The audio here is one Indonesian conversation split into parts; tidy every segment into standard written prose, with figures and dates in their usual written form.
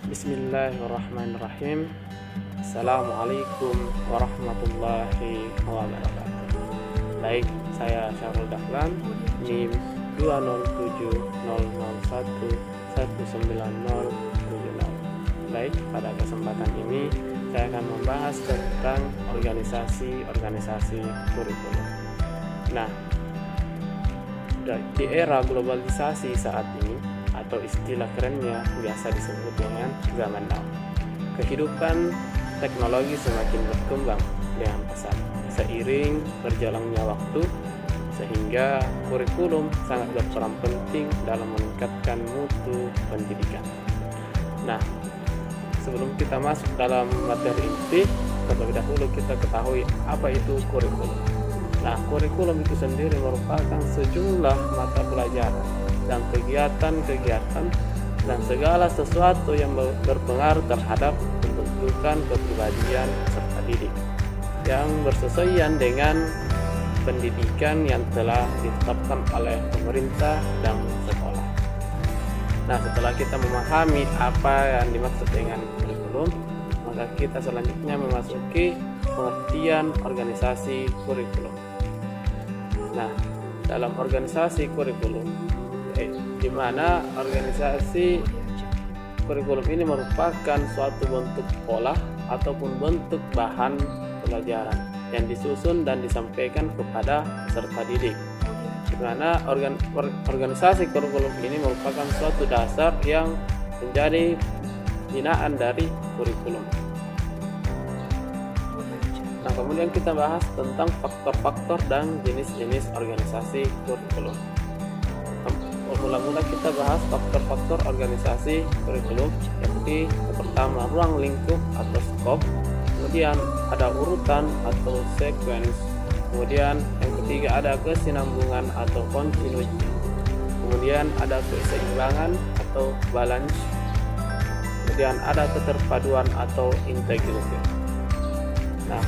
Bismillahirrahmanirrahim. Assalamualaikum warahmatullahi wabarakatuh. Baik, saya Syarul Dahlan, NIM 20700119070. Baik, pada kesempatan ini saya akan membahas tentang organisasi kurikulum. Nah, di era globalisasi saat ini, atau istilah kerennya biasa disebut dengan zaman now, kehidupan teknologi semakin berkembang dengan pesat seiring berjalannya waktu, sehingga kurikulum sangat berperan penting dalam meningkatkan mutu pendidikan. Nah, sebelum kita masuk dalam materi inti, terlebih dahulu kita ketahui apa itu kurikulum. Nah, kurikulum itu sendiri merupakan sejumlah mata pelajaran dan kegiatan-kegiatan dan segala sesuatu yang berpengaruh terhadap pembentukan kepribadian peserta didik yang bersesuaian dengan pendidikan yang telah ditetapkan oleh pemerintah dan sekolah. Nah, setelah kita memahami apa yang dimaksud dengan kurikulum, maka kita selanjutnya memasuki pengertian organisasi kurikulum. Nah, dalam organisasi kurikulum, di mana organisasi kurikulum ini merupakan suatu bentuk pola ataupun bentuk bahan pelajaran yang disusun dan disampaikan kepada peserta didik. Di mana organisasi kurikulum ini merupakan suatu dasar yang menjadi binaan dari kurikulum. Nah, kemudian kita bahas tentang faktor-faktor dan jenis-jenis organisasi kurikulum. Mula-mula kita bahas faktor-faktor organisasi kurikulum, yakni yang pertama ruang lingkup atau skop, kemudian ada urutan atau sequence, kemudian yang ketiga ada kesinambungan atau continuity, kemudian ada keseimbangan atau balance, kemudian ada keterpaduan atau integrity. Nah,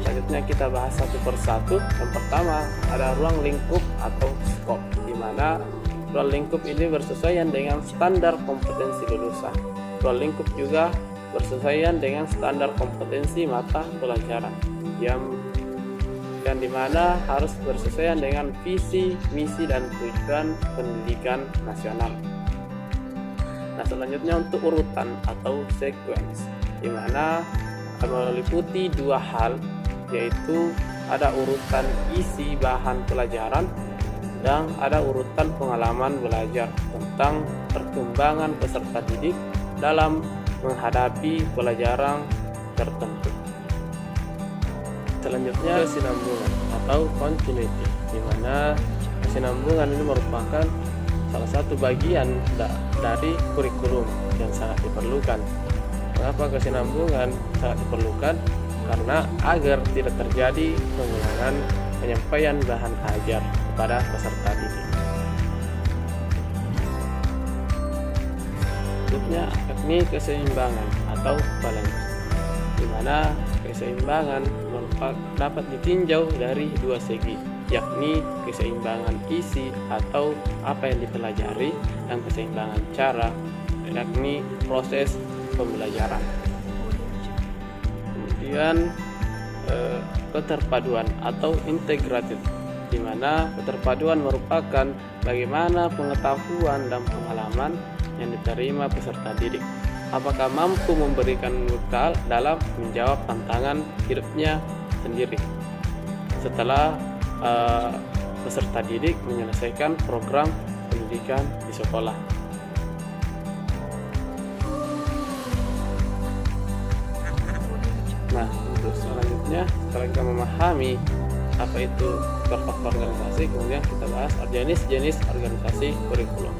selanjutnya kita bahas satu persatu. Yang pertama ada ruang lingkup atau skop, di mana ruang lingkup ini bersesuaian dengan standar kompetensi lulusan. Ruang lingkup juga bersesuaian dengan standar kompetensi mata pelajaran yang dimana harus bersesuaian dengan visi, misi, dan tujuan pendidikan nasional. Nah, selanjutnya untuk urutan atau sequence, di mana meliputi dua hal, yaitu ada urutan isi bahan pelajaran dan ada urutan pengalaman belajar tentang perkembangan peserta didik dalam menghadapi pelajaran tertentu. Selanjutnya kesinambungan atau continuity, di mana kesinambungan ini merupakan salah satu bagian dari kurikulum yang sangat diperlukan. Mengapa kesinambungan sangat diperlukan? Karena agar tidak terjadi pengulangan penyampaian bahan ajar kepada peserta didik. Selanjutnya yakni keseimbangan atau balance, di mana keseimbangan dapat ditinjau dari dua segi, yakni keseimbangan isi atau apa yang dipelajari dan keseimbangan cara, yakni proses pembelajaran. Kemudian keterpaduan atau integrated, di mana keterpaduan merupakan bagaimana pengetahuan dan pengalaman yang diterima peserta didik, apakah mampu memberikan bekal dalam menjawab tantangan hidupnya sendiri setelah peserta didik menyelesaikan program pendidikan di sekolah. Nah, untuk selanjutnya setelah kita memahami apa itu faktor organisasi, kemudian kita bahas jenis-jenis organisasi kurikulum.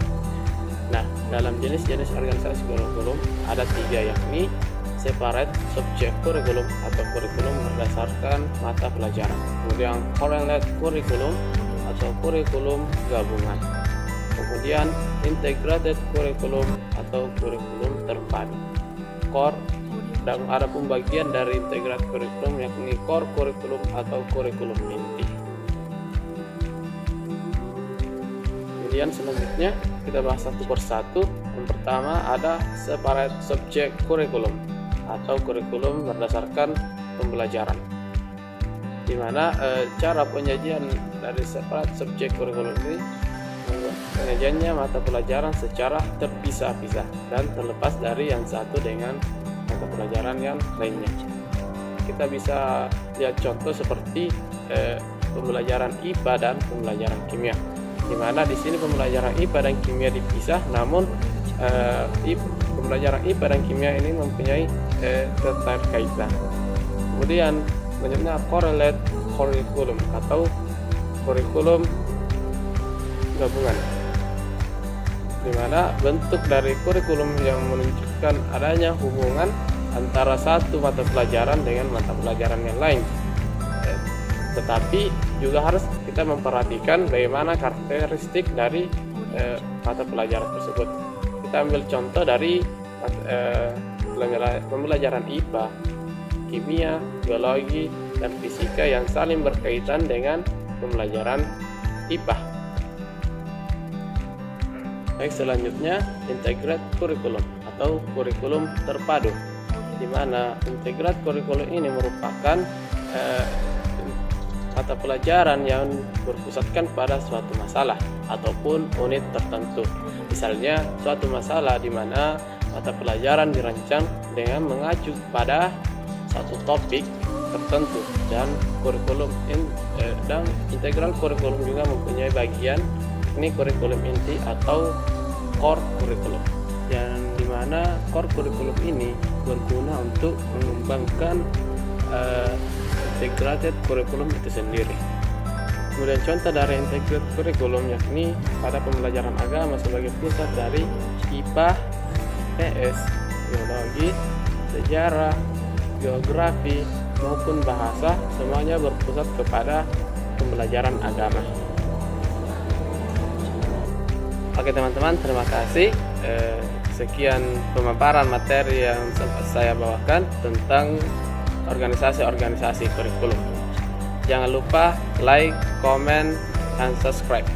Nah, dalam jenis-jenis organisasi kurikulum ada tiga, yakni separate subject kurikulum atau kurikulum berdasarkan mata pelajaran, kemudian correlate kurikulum atau kurikulum gabungan, kemudian integrated kurikulum atau kurikulum terpadu, core, dan ada pembagian dari integrated kurikulum yakni core kurikulum atau kurikulum inti. Kemudian selanjutnya kita bahas satu persatu Yang pertama ada separate subject curriculum atau kurikulum berdasarkan pembelajaran, di mana cara penyajian dari separate subject curriculum ini penyajiannya mata pelajaran secara terpisah-pisah dan terlepas dari yang satu dengan mata pelajaran yang lainnya. Kita bisa lihat contoh seperti pembelajaran IPA dan pembelajaran kimia, di mana di sini pembelajaran IPA dan kimia dipisah, namun pembelajaran IPA dan kimia ini mempunyai keterkaitan. Kemudian selanjutnya correlate curriculum atau kurikulum gabungan, di mana bentuk dari kurikulum yang menunjukkan adanya hubungan antara satu mata pelajaran dengan mata pelajaran yang lain. Tetapi juga harus kita memperhatikan bagaimana karakteristik dari mata pelajaran tersebut. Kita ambil contoh dari pembelajaran IPA, kimia, biologi, dan fisika yang saling berkaitan dengan pembelajaran IPA. Baik, selanjutnya integrated curriculum atau kurikulum terpadu, di mana integrated curriculum ini merupakan mata pelajaran yang berpusatkan pada suatu masalah ataupun unit tertentu. Misalnya suatu masalah di mana mata pelajaran dirancang dengan mengacu pada satu topik tertentu, dan kurikulum dan integral kurikulum juga mempunyai bagian ini kurikulum inti atau core kurikulum, yang dimana core kurikulum ini berguna untuk mengembangkan integrated kurikulum itu sendiri. Kemudian contoh dari integrated kurikulum yakni pada pembelajaran agama sebagai pusat dari IPA, PS, biologi, sejarah, geografi maupun bahasa, semuanya berpusat kepada pembelajaran agama. Oke teman-teman, terima kasih. Sekian pemaparan materi yang sempat saya bawakan tentang organisasi-organisasi kurikulum. Jangan lupa like, comment, dan subscribe.